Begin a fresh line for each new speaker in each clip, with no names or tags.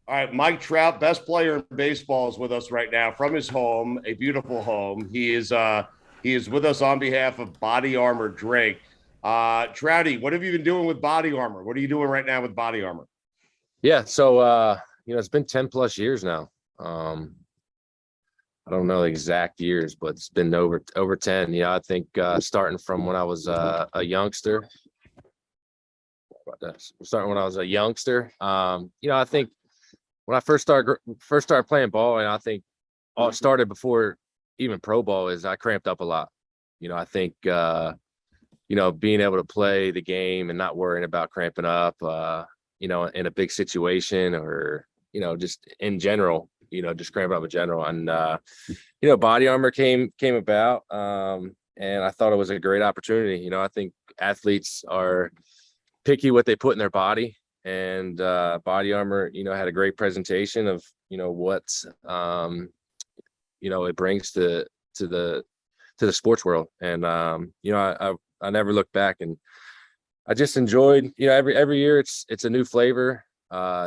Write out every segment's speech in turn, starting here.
All right, Mike Trout, best player in baseball, is with us right now from his home, a beautiful home. He is with us on behalf of Body Armor Drink. Trouty, what have you been doing with Body Armor? What are you doing right now with Body Armor?
Yeah, so it's been 10 plus years now. I don't know the exact years, but it's been over 10. I think starting from when I was a youngster. Starting when I was a youngster. I think when I first started playing ball, and I think all it started before even pro ball, is I cramped up a lot. I think being able to play the game and not worrying about cramping up, in a big situation, or just in general, just cramping up in general. And Body Armor came about, and I thought it was a great opportunity. I think athletes are picky what they put in their body, and Body Armor had a great presentation of what it brings to the sports world. And I never looked back, and I just enjoyed every year it's a new flavor,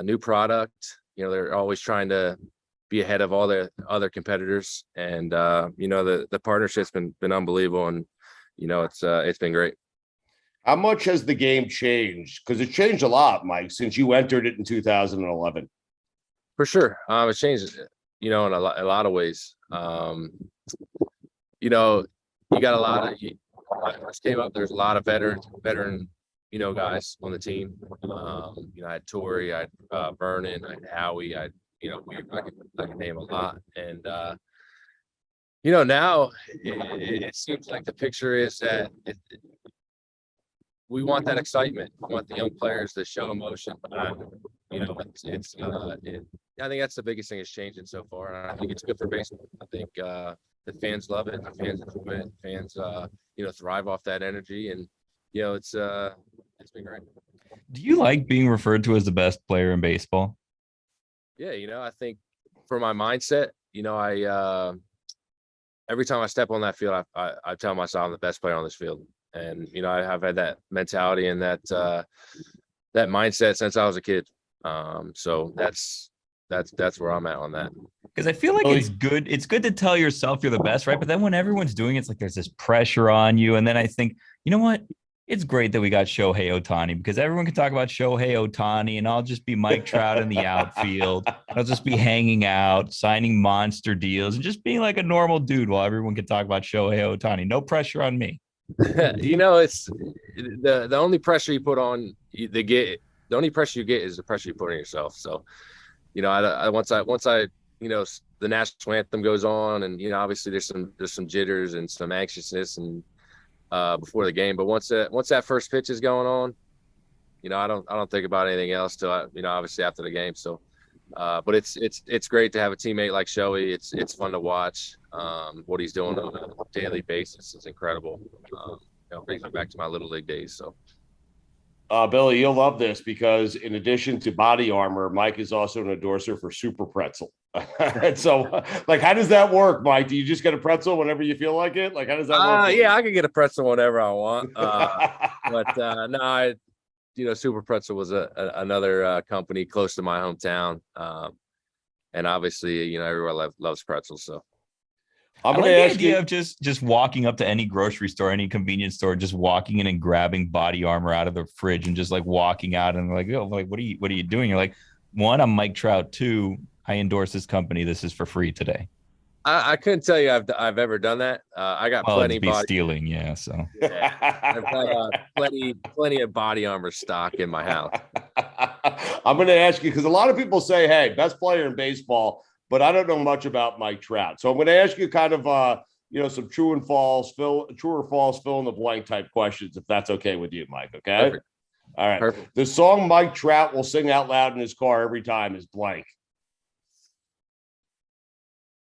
new product. They're always trying to be ahead of all the other competitors, and the partnership's been unbelievable, and it's been great.
How much has the game changed? Because it changed a lot, Mike, since you entered it in 2011.
For sure. It changed, in a lot of ways. You got a lot of, when I first came up, there's a lot of veteran, guys on the team. I had Torrey, I had Vernon, I had Howie, I can name a lot. And, now it seems like the picture is that we want that excitement. We want the young players to show emotion. I think that's the biggest thing that's changing so far. And I think it's good for baseball. I think the fans love it. The fans enjoy it. Fans, thrive off that energy. And, it's been great.
Do you like being referred to as the best player in baseball?
Yeah, I think for my mindset, I every time I step on that field, I tell myself I'm the best player on this field. And, I've had that mentality and that mindset since I was a kid. So that's where I'm at on that.
Because I feel like it's good. It's good to tell yourself you're the best, right? But then when everyone's doing it, it's like there's this pressure on you. And then I think, you know what? It's great that we got Shohei Ohtani, because everyone can talk about Shohei Ohtani, and I'll just be Mike Trout in the outfield. I'll just be hanging out, signing monster deals, and just being like a normal dude while everyone can talk about Shohei Ohtani. No pressure on me.
It's the only pressure you put on the only pressure you get is the pressure you put on yourself. So, once I the national anthem goes on, and obviously there's some jitters and some anxiousness and before the game, but once that first pitch is going on, I don't think about anything else till obviously after the game. So but it's great to have a teammate like Shohei. It's fun to watch. What he's doing on a daily basis is incredible. Brings me back to my little league days. So
Billy, you'll love this, because in addition to Body Armor, Mike is also an endorser for Super Pretzel. And so, like, how does that work, Mike? Do you just get a pretzel whenever you feel like it? Like, how does that work?
Yeah, I can get a pretzel whenever I want. But no, Super Pretzel was another company close to my hometown. And obviously, everyone loves pretzels. So
I like the idea of just walking up to any grocery store, any convenience store, just walking in and grabbing Body Armor out of the fridge and just like walking out and like, oh, like, what are you doing? You're like, one, I'm Mike Trout. Two, I endorse this company. This is for free today.
I couldn't tell you I've ever done that. I got plenty
of stealing. Yeah. So
I've got plenty of Body Armor stock in my house.
I'm going to ask you, because a lot of people say, hey, best player in baseball, but I don't know much about Mike Trout. So I'm going to ask you kind of, some true or false, fill in the blank type questions, if that's okay with you, Mike. Okay.
Perfect.
All right.
Perfect.
The song Mike Trout will sing out loud in his car every time is blank.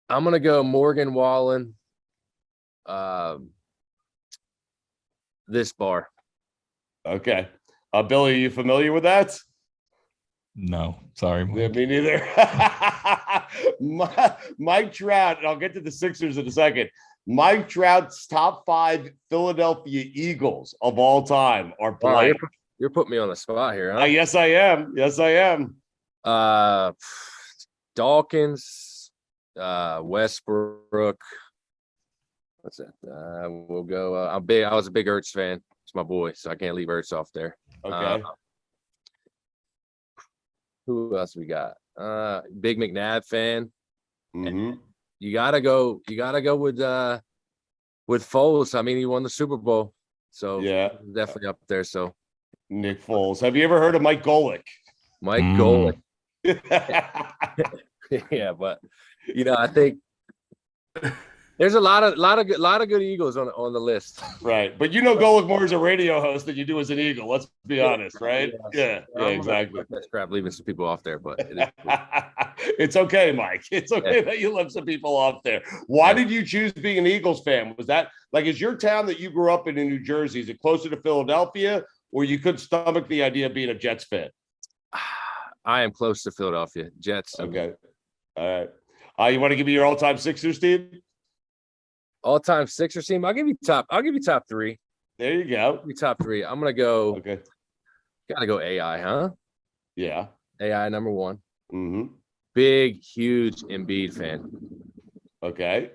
I'm going to go Morgan Wallen. This bar.
Okay. Billy, are you familiar with that?
No, sorry.
Yeah, me neither. Mike Trout, and I'll get to the Sixers in a second. Mike Trout's top 5 Philadelphia Eagles of all time are blank.
You're putting me on the spot here, huh?
Yes, I am.
Dawkins, Westbrook. What's that? We'll go. I was a big Ertz fan. It's my boy, so I can't leave Ertz off there.
Okay.
Who else we got? Big McNabb fan.
Mm-hmm.
You gotta go with Foles. I mean, he won the Super Bowl, so
Yeah,
definitely up there. So
Nick Foles. Have you ever heard of Mike Golick?
Mike Golick. Yeah, but I think there's a lot of good Eagles on the list.
Right, but Golick more as a radio host than you do as an Eagle. Let's be honest, right? Yeah, exactly.
That's crap, leaving some people off there, but
it's okay, Mike. It's okay that you left some people off there. Why did you choose being an Eagles fan? Was that is your town that you grew up in New Jersey? Is it closer to Philadelphia, or you could stomach the idea of being a Jets fan?
I am close to Philadelphia Jets.
Okay, all right. You want to give me your all-time Sixers team?
All-time Sixers team. I'll give you top 3.
There you go.
Give me top 3. I'm gonna go.
Okay.
Gotta go AI, huh?
Yeah.
AI number 1.
Mm-hmm.
Big, huge Embiid fan.
Okay.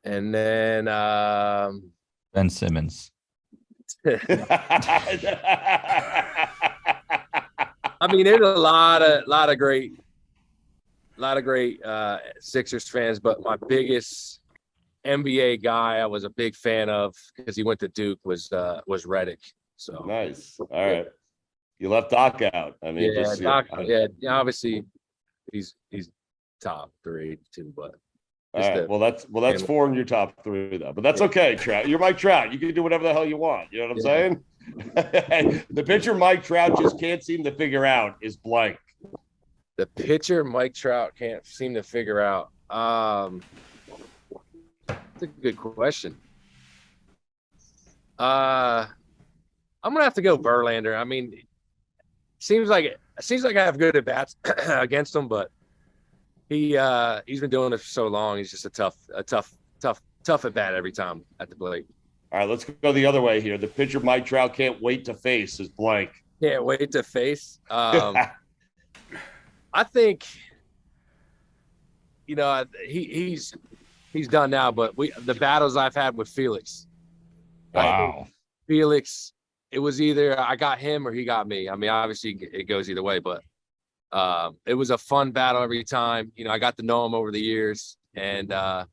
And then
Ben Simmons.
I mean, there's a lot of great Sixers fans, but my biggest NBA guy I was a big fan of because he went to Duke was Redick. So
nice. All right. You left Doc out. I mean,
Doc, obviously he's top 3 too, but
all right. Well, that's 4 in your top 3 though. But that's okay, Trout. You're Mike Trout. You can do whatever the hell you want. You know what I'm saying? The pitcher Mike Trout just can't seem to figure out is blank.
The pitcher Mike Trout can't seem to figure out. That's a good question. I'm gonna have to go Verlander. I mean, seems like I have good at bats against him, but he's been doing it for so long. He's just a tough at bat every time at the plate.
All right, let's go the other way here. The pitcher Mike Trout can't wait to face is blank.
Can't wait to face. I think he's done now, but the battles I've had with Felix.
Wow.
Felix, it was either I got him or he got me. I mean, obviously it goes either way, but it was a fun battle every time. I got to know him over the years, and I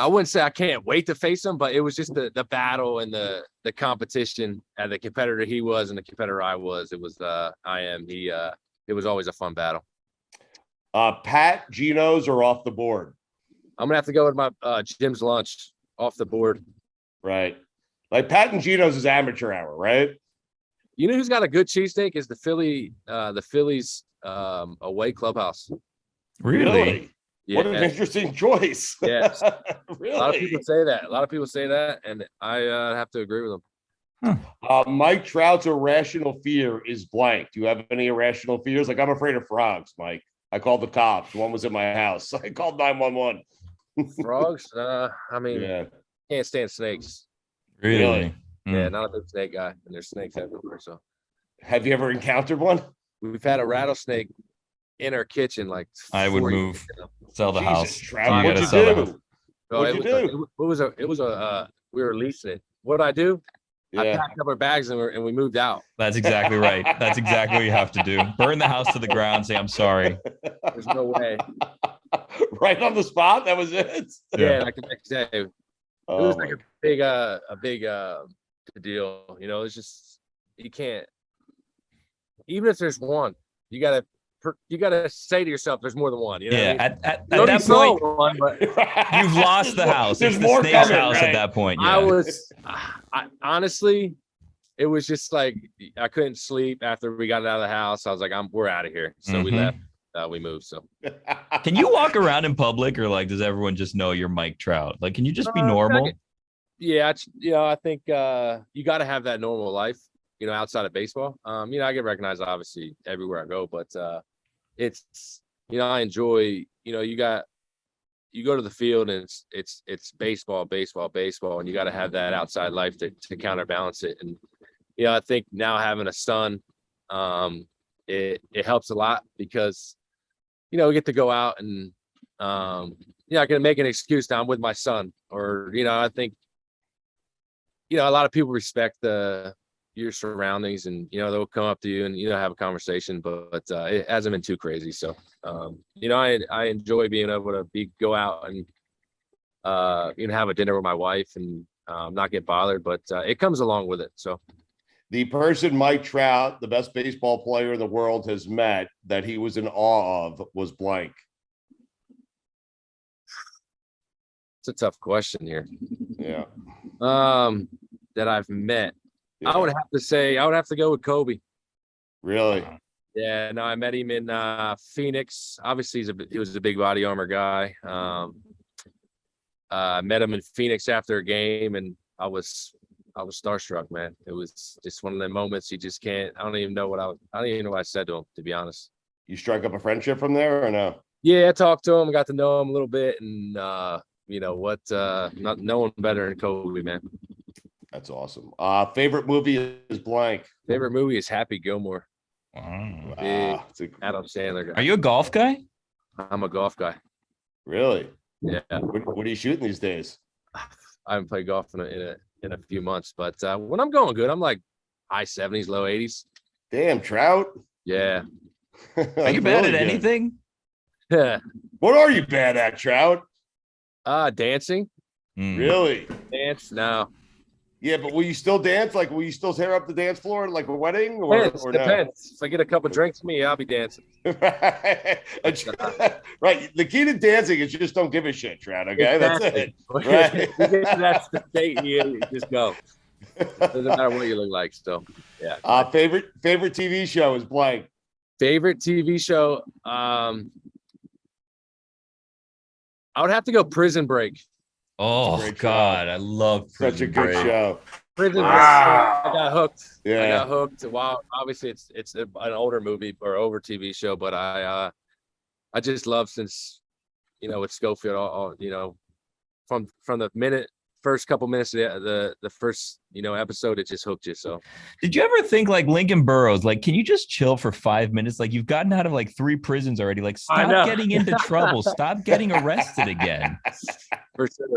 wouldn't say I can't wait to face him, but it was just the battle and the competition and the competitor he was and the competitor I was. It was it was always a fun battle.
Pat, Geno's are off the board.
I'm gonna have to go with my Jim's lunch off the board.
Right. Like Pat and Geno's is amateur hour, right?
You know who's got a good cheesesteak is the Phillies away clubhouse.
Really?
Yeah.
What an interesting choice.
Yes.
Really?
A lot of people say that, and I have to agree with them.
Mike Trout's irrational fear is blank. Do you have any irrational fears? Like, I'm afraid of frogs, Mike. I called the cops. One was in my house. I called 911.
Frogs? I mean, can't stand snakes.
Really?
Yeah, not a big snake guy, and there's snakes everywhere. So,
have you ever encountered one?
We've had a rattlesnake in our kitchen. Like,
I would move, sell the house.
Trout, what'd you do?
We were leasing it. What'd I do?
Yeah.
I packed up our bags and we moved out.
That's exactly right. That's exactly what you have to do. Burn the house to the ground. Say, I'm sorry.
There's no way.
Right on the spot. That was it.
Yeah, like the next day. It was like a big deal. It's just you can't. Even if there's one, you gotta say to yourself, "There's more than one."
Yeah, at
that
point,
one, but
you've lost the house.
There's
it's
more
the snake's
coming,
house
right?
at that point. Yeah.
I honestly, it was just like I couldn't sleep after we got out of the house. I was like, we're out of here. So we left. We moved. So
can you walk around in public, or does everyone just know you're Mike Trout? Can you just be normal?
Yeah, I think you got to have that normal life, outside of baseball. I get recognized obviously everywhere I go, but it's I enjoy. You go to the field and it's baseball, and you got to have that outside life to counterbalance it. And I think now having a son, it helps a lot because, we get to go out and, I can make an excuse now I'm with my son, or, I think, a lot of people respect your surroundings, and, they'll come up to you and, have a conversation, but it hasn't been too crazy. So, I enjoy being able to go out and, have a dinner with my wife and not get bothered, but it comes along with it. So
the person Mike Trout, the best baseball player in the world, has met that he was in awe of was blank.
It's a tough question here.
Yeah.
That I've met.
Yeah.
I would have to go with Kobe.
Really?
Yeah, no, I met him in Phoenix. Obviously, he was a big body armor guy. I met him in Phoenix after a game, and I was starstruck, man. It was just one of the moments you just can't. I don't even know what I said to him, to be honest.
You struck up a friendship from there, or no?
Yeah, I talked to him, got to know him a little bit, and no one better than Kobe, man.
That's awesome. Favorite movie is blank.
Favorite movie is Happy Gilmore.
Wow.
Adam Sandler guy.
Are you a golf guy?
I'm a golf guy.
Really?
Yeah.
What are you shooting these days?
I haven't played golf in a few months, but when I'm going good, I'm like high 70s, low 80s.
Damn, Trout.
Yeah.
Are you bad at anything?
Yeah.
What are you bad at, Trout?
Dancing.
Really?
Dance? No.
Yeah, but will you still dance? Like, will you still tear up the dance floor like a wedding? Or
Depends. If I get a couple drinks with me, I'll be dancing.
Right. The key to dancing is you just don't give a shit, Trout. Okay,
exactly.
That's it. Right.
You get to that state, you just go. Doesn't matter what you look like. Still, yeah.
Favorite TV show is blank.
Favorite TV show. I would have to go Prison Break.
Oh God, I love Prison
Such a good
Break.
show.
Prison Break. I got hooked.
Yeah.
I got hooked. Wow. Obviously, it's an older movie or over TV show, but I just love since with Schofield all from the first couple minutes of the first episode, it just hooked you. So
did you ever think like Lincoln Burrows, like, can you just chill for 5 minutes? Like, you've gotten out of like 3 prisons already. Like, stop getting into trouble. Stop getting arrested again.
For sure.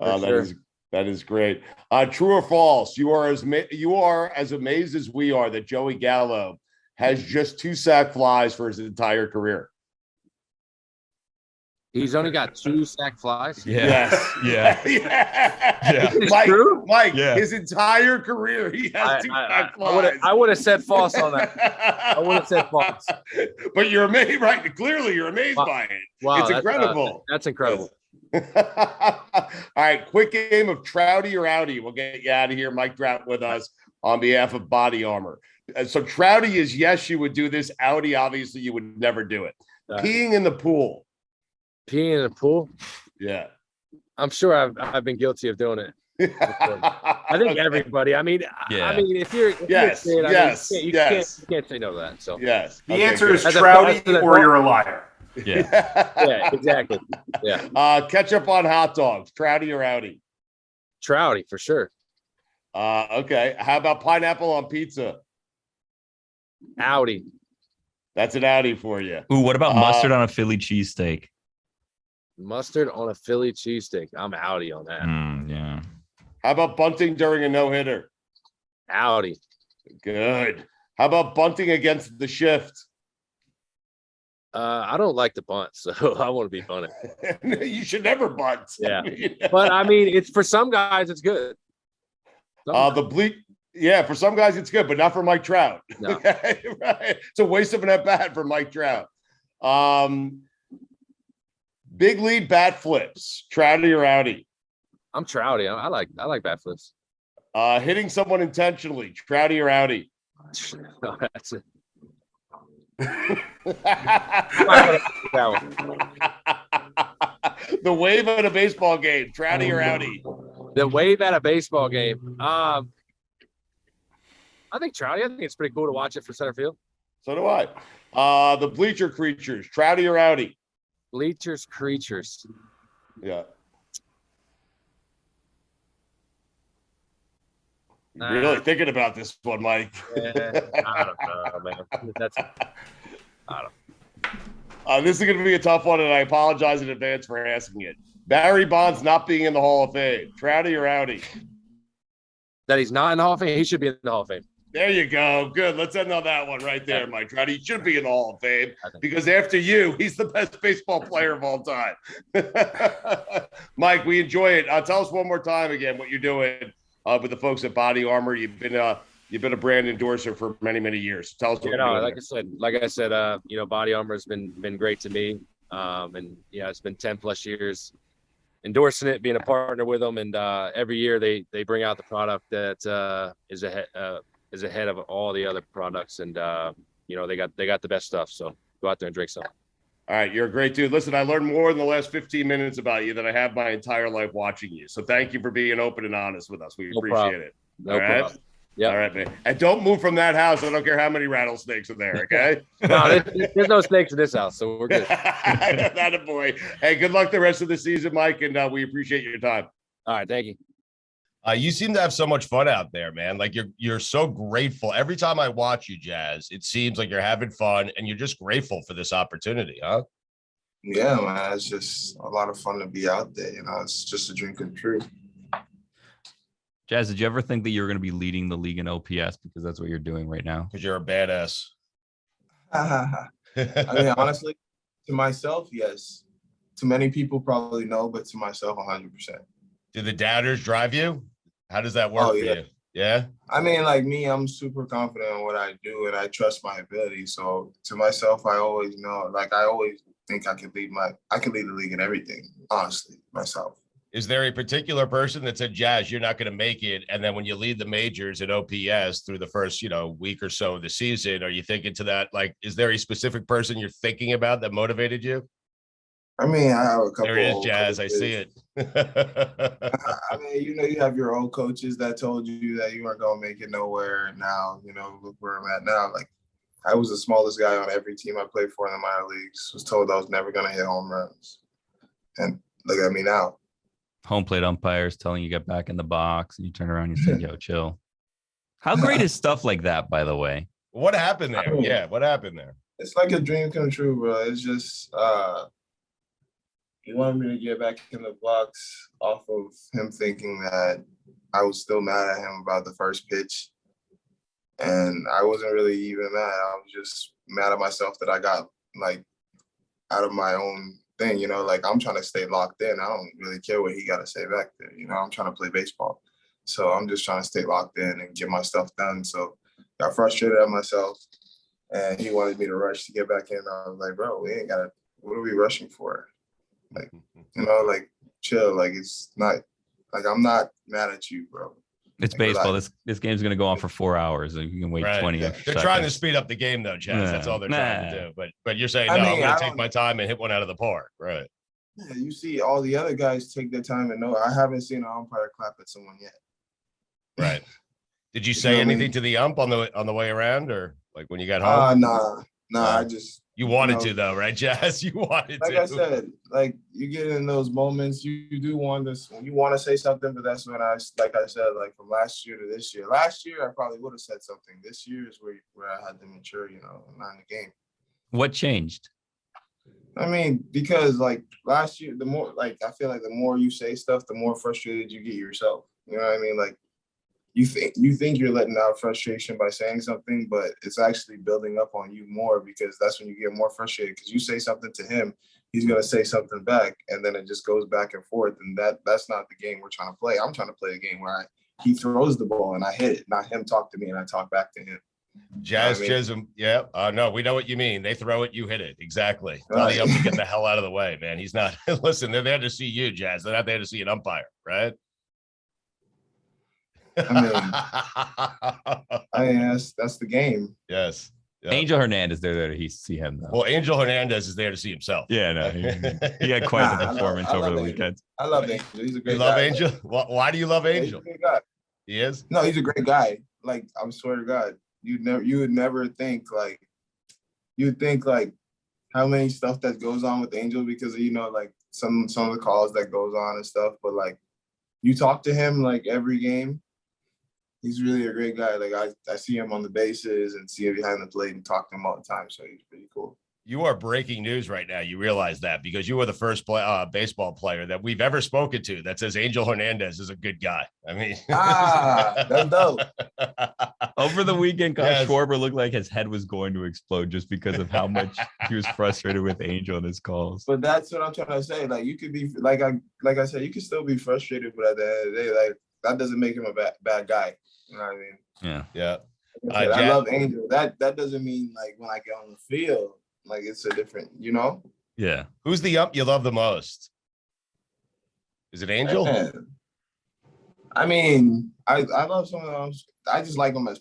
That is great. True or false? You are as amazed as we are that Joey Gallo has just 2 sack flies for his entire career.
He's only got 2 sack flies.
Yeah.
Yes.
Yeah.
Yeah. Mike,
yeah.
His entire career, he has 2 sack flies.
I would have said false on that. I would have said false.
But you're amazed, right? Clearly, you're amazed by it.
Wow,
it's incredible.
That's incredible.
All right, quick game of Trouty or Outy. We'll get you out of here. Mike Trout with us on behalf of Body Armor. So Trouty is yes, you would do this. Outy, obviously, you would never do it. Peeing in the pool.
Peeing in the pool?
Yeah.
I'm sure I've been guilty of doing it. I think everybody. I mean, if you're you can't say no to that. So
yes.
The answer is Trouty or you're a liar.
Yeah.
Yeah, exactly. Yeah.
Ketchup on hot dogs. Trouty or Outy?
Trouty for sure.
Okay. How about pineapple on pizza?
Outy.
That's an Outy for you.
Ooh, what about mustard on a Philly cheesesteak?
Mustard on a Philly cheesesteak. I'm outy on that.
Yeah.
How about bunting during a no-hitter?
Outy.
Good. How about bunting against the shift?
I don't like to bunt, so I want to be bunted.
You should never bunt.
Yeah. But I mean, it's for some guys, it's good.
For some guys it's good, but not for Mike Trout.
No.
Okay, right. It's a waste of an at-bat for Mike Trout. Big lead bat flips. Trouty or Outy?
I'm Trouty. I like bat flips.
Hitting someone intentionally. Trouty or Outy?
No, that's it.
The wave at a baseball game. Trouty or Outy?
The wave at a baseball game. I think Trouty. I think it's pretty cool to watch it for center field.
So do I. The bleacher creatures. Trouty or Outy?
Bleachers creatures.
Yeah. Really thinking about this one, Mike.
Yeah, I don't know, man. I don't.
This is going to be a tough one, and I apologize in advance for asking it. Barry Bonds not being in the Hall of Fame. Trouty or Outy?
That he's not in the Hall of Fame. He should be in the Hall of Fame.
There you go. Good. Let's end on that one right there, Mike Trout. He should be in the Hall of Fame because after you, he's the best baseball player of all time. Mike, we enjoy it. Tell us one more time again what you're doing with the folks at Body Armor. You've been a brand endorser for many, many years. Tell us what you're doing.
Like I said, Body Armor has been great to me. And yeah, it's been 10 plus years endorsing it, being a partner with them. And every year they bring out the product that is ahead of all the other products. And they got the best stuff. So go out there and drink some.
All right, you're a great dude. Listen, I learned more in the last 15 minutes about you than I have my entire life watching you. So thank you for being open and honest with us. We appreciate it.
No problem.
Yeah. All right, man. And don't move from that house. I don't care how many rattlesnakes are there. Okay.
No, there's no snakes in this house, so we're good.
That a boy. Hey, good luck the rest of the season, Mike, and we appreciate your time.
All right, thank you.
You seem to have so much fun out there, man. Like you're so grateful. Every time I watch you, Jazz, it seems like you're having fun and you're just grateful for this opportunity, huh?
Yeah, man. It's just a lot of fun to be out there. It's just a dream come true.
Jazz, did you ever think that you were going to be leading the league in OPS because that's what you're doing right now?
Because you're a badass.
I mean, honestly, to myself, yes. To many people, probably no, but to myself, 100%.
Do the doubters drive you? How does that work for you? Yeah.
I mean, like me, I'm super confident in what I do, and I trust my ability. So to myself, I always know, like I always think I can lead the league in everything. Honestly, myself.
Is there a particular person that said, Jazz, you're not going to make it? And then when you lead the majors at OPS through the first, week or so of the season, are you thinking to that? Like, is there a specific person you're thinking about that motivated you?
I mean, I have a couple.
There is, Jazz. I see it.
I mean, you have your old coaches that told you that you weren't going to make it nowhere. Now, look where I'm at now. Like, I was the smallest guy on every team I played for in the minor leagues. Was told I was never going to hit home runs. And look at me now.
Home plate umpires telling you get back in the box and you turn around and you say, yo, chill. How great is stuff like that, by the way?
What happened there? Yeah, what happened there?
It's like a dream come true, bro. It's just he wanted me to get back in the box off of him thinking that I was still mad at him about the first pitch. And I wasn't really even mad. I was just mad at myself that I got like out of my own thing, like I'm trying to stay locked in. I don't really care what he got to say back there. I'm trying to play baseball. So I'm just trying to stay locked in and get my stuff done. So got frustrated at myself and he wanted me to rush to get back in. I was like, bro, we ain't got to, what are we rushing for? Like, like chill. Like, it's not like, I'm not mad at you, bro.
It's like, baseball. This game's going to go on for 4 hours and you can wait 20
They're
seconds.
trying to speed up the game though, Chaz. That's all they're trying to do. But you're saying, I'm going to take my time and hit one out of the park. Right.
Yeah, you see all the other guys take their time and I haven't seen an umpire clap at someone yet.
Right. Did you say anything to the ump on the way around or like when you got home?
Nah, I just.
You wanted to though, right, Jazz? You wanted to.
Like I said, like you get in those moments, you do want this. You want to say something, but that's when I said, like from last year to this year. Last year, I probably would have said something. This year is where I had to mature, not in the game.
What changed?
I mean, because like last year, the more like I feel like the more you say stuff, the more frustrated you get yourself. You know what I mean? Like you think you're letting out frustration by saying something, but it's actually building up on you more because that's when you get more frustrated because you say something to him, he's going to say something back, and then it just goes back and forth, and that's not the game we're trying to play. I'm trying to play a game where he throws the ball and I hit it, not him talk to me and I talk back to him.
Jazz Chisholm, yeah. No, we know what you mean. They throw it, you hit it. Exactly. Tell the ump to get the hell out of the way, man. He's not. Listen, they're there to see you, Jazz. They're not there to see an umpire, right?
I mean that's the game.
Yes. Yep.
Angel Hernandez, they're there to see him though.
Well, Angel Hernandez is there to see himself.
Yeah, no, he had quite the performance over the weekend.
I love Angel. He's a great guy.
You love Angel? Why do you love Angel?
He's a great guy.
He is?
No, he's a great guy. Like, I swear to God, you would never think like how many stuff that goes on with Angel because like some of the calls that goes on and stuff. But like you talk to him like every game. he's really a great guy. Like I see him on the bases and see him behind the plate and talk to him all the time. So he's pretty cool.
You are breaking news right now. You realize that because you were the first baseball player that we've ever spoken to that says Angel Hernandez is a good guy. I mean,
that's dope.
Over the weekend, Kyle
Yes.
Schwarber looked like his head was going to explode just because of how much he was frustrated with Angel in his calls.
But that's what I'm trying to say. Like you could be like I said, you could still be frustrated, but at the end of the day, like that doesn't make him a bad guy. You know what I mean?
Yeah.
yeah.
I love Angel. That doesn't mean like when I get on the field, like it's a different, you know?
Yeah.
Who's the ump you love the most? Is it Angel?
Man. I mean, I love some of them. I just like them as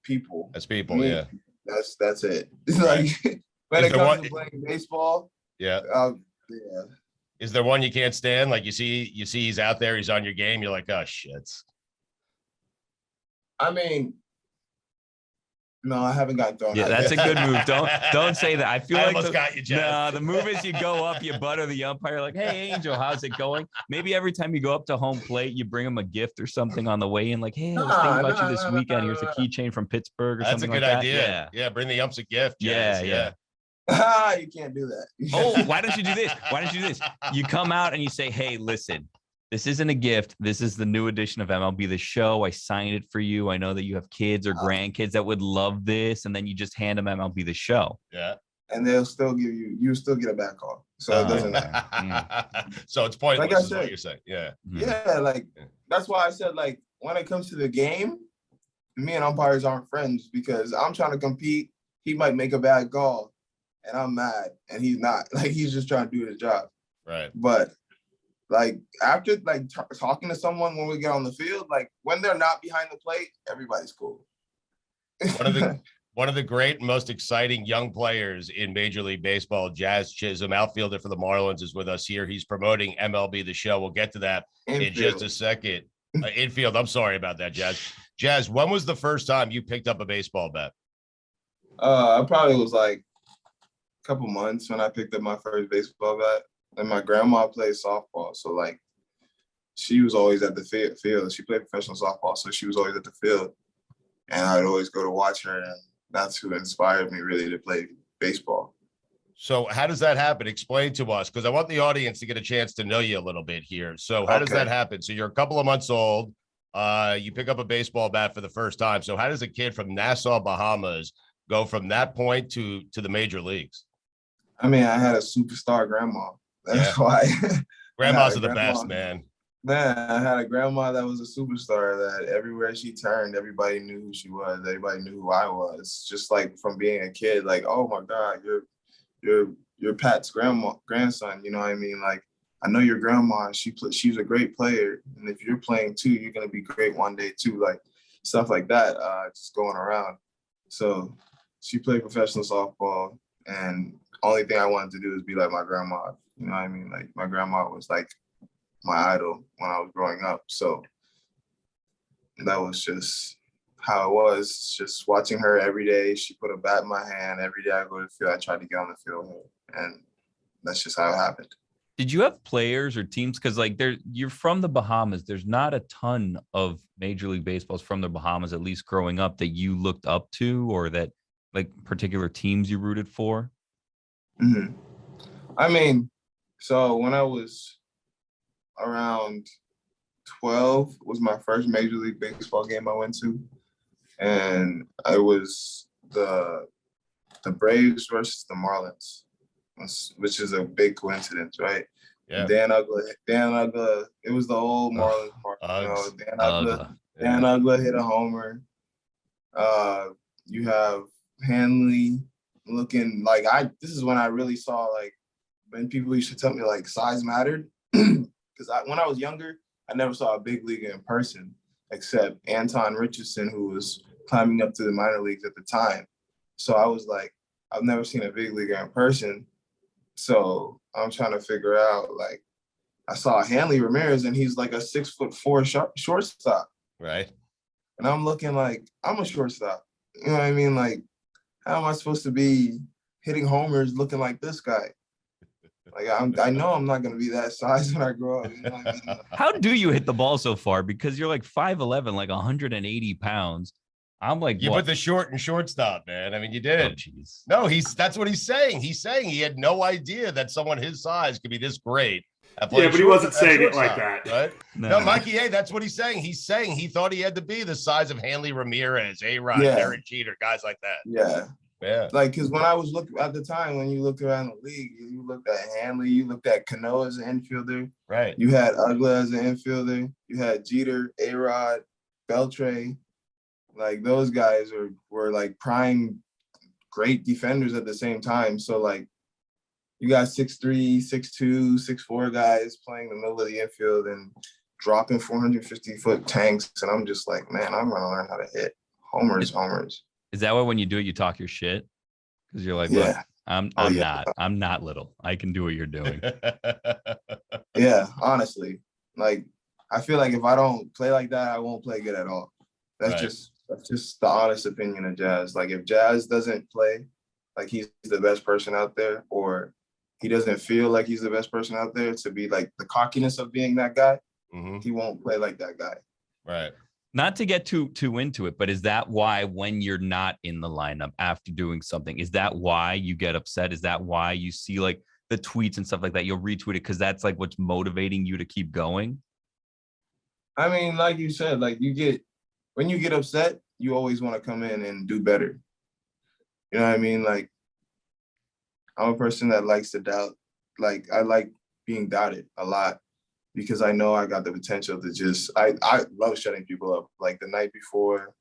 people.
As people,
Me,
yeah.
That's it. It's like when
Is
it
there
comes
one-
to playing baseball,
Yeah.
yeah.
Is there one you can't stand? Like you see he's out there, he's on your game. You're like, oh shit.
I mean, no, I haven't gotten thrown
Yeah,
out
that's a
yet.
good move. Don't say that. I feel
I
like
almost got you, Jeff.
the move is you go up, you butter the umpire, like, hey, Angel, how's it going? Maybe every time you go up to home plate, you bring him a gift or something on the way in, like, hey, I was thinking about you this weekend. Here's a keychain from Pittsburgh or
That's a
something
good
like
idea.
that.
Yeah, bring the umps a gift.
Yeah,
Jazz.
yeah.
You can't do that.
Oh, why don't you do this? Why don't you do this? You come out and you say, hey, listen, this isn't a gift. This is the new edition of MLB The Show. I signed it for you. I know that you have kids or grandkids that would love this. And then you just hand them MLB The Show.
Yeah.
And they'll still give you still get a back call. So it doesn't matter.
So it's pointless,
Like I
is what
said.
you're saying. Yeah.
Yeah, like that's why I said like when it comes to the game, me and umpires aren't friends because I'm trying to compete. He might make a bad call and I'm mad and he's not. Like he's just trying to do his job.
Right.
But like after like talking to someone when we get on the field, like when they're not behind the plate, everybody's cool.
One of the great and most exciting young players in Major League Baseball, Jazz Chisholm, outfielder for the Marlins, is with us here. He's promoting MLB The Show. We'll get to that in just a second. Infield, I'm sorry about that, Jazz. Jazz, when was the first time you picked up a baseball bat?
I probably was like a couple months when I picked up my first baseball bat. And my grandma played softball, so like she was always at the field. She played professional softball, so she was always at the field, and I'd always go to watch her, and that's who inspired me really to play baseball.
So how does that happen? Explain to us, because I want the audience to get a chance to know you a little bit here. So how does that happen? So you're a couple of months old. You pick up a baseball bat for the first time. So how does a kid from Nassau, Bahamas, go from that point to the major leagues?
I mean, I had a superstar grandma. That's why.
Grandmas are the best, man.
Man, I had a grandma that was a superstar that everywhere she turned, everybody knew who she was. Everybody knew who I was. Just like from being a kid, like, oh my God, you're Pat's grandson. You know what I mean? Like, I know your grandma. She's a great player, and if you're playing too, you're gonna be great one day too. Like stuff like that, just going around. So she played professional softball, and only thing I wanted to do is be like my grandma. You know what I mean? Like my grandma was like my idol when I was growing up. So that was just how it was. Just watching her every day. She put a bat in my hand. Every day I go to the field, I tried to get on the field with her. And that's just how it happened.
Did you have players or teams? Because like you're from the Bahamas. There's not a ton of Major League Baseballs from the Bahamas, at least growing up, that you looked up to or that like particular teams you rooted for?
Mm-hmm. I mean, so when I was around 12 was my first Major League Baseball game I went to. And it was the Braves versus the Marlins, which is a big coincidence, right?
Yeah.
Dan Uggla, it was the old Marlins part. You know, Dan Uggla hit a homer. You have Hanley looking like this is when I really saw like when people used to tell me like size mattered. Because when I was younger, I never saw a big leaguer in person except Anton Richardson, who was climbing up to the minor leagues at the time. So I was like, I've never seen a big leaguer in person. So I'm trying to figure out, like, I saw Hanley Ramirez and he's like a 6'4" shortstop.
Right.
And I'm looking like, I'm a shortstop. You know what I mean? Like, how am I supposed to be hitting homers looking like this guy? Like I know I'm not gonna be that size when I grow up. You know what I mean?
How do you hit the ball so far? Because you're like 5'11", like 180 pounds. I'm like,
You
what?
put the shortstop, man. I mean, you did.
Oh, jeez.
No, that's what he's saying. He's saying he had no idea that someone his size could be this great.
Yeah, but he wasn't saying it like that.
Right? No, Mikey, hey, that's what he's saying. He's saying he thought he had to be the size of Hanley Ramirez, A-Rod, Derek Jeter, guys like that.
Yeah.
Yeah.
Like, because when I was looking at the time, when you looked around the league, you looked at Hanley, you looked at Cano as an infielder.
Right.
You had Ugla as an infielder. You had Jeter, A-Rod, Beltre. Like, those guys were like prime great defenders at the same time. So, like, you got 6'3", 6'2", 6'4" guys playing the middle of the infield and dropping 450-foot tanks. And I'm just like, man, I'm going to learn how to hit. Homers.
Is that why when you do it, you talk your shit? Because you're like, look, I'm not little. I can do what you're doing.
Yeah, honestly. Like, I feel like if I don't play like that, I won't play good at all. That's just the honest opinion of Jazz. Like, if Jazz doesn't play like he's the best person out there, or he doesn't feel like he's the best person out there to be like the cockiness of being that guy, he won't play like that guy.
Right.
Not to get too into it, but is that why when you're not in the lineup after doing something, is that why you get upset? Is that why you see like the tweets and stuff like that? You'll retweet it because that's like what's motivating you to keep going?
I mean, like you said, like when you get upset, you always want to come in and do better. You know what I mean? Like, I'm a person that likes to doubt. Like, I like being doubted a lot because I know I got the potential to just, I love shutting people up. Like, the night before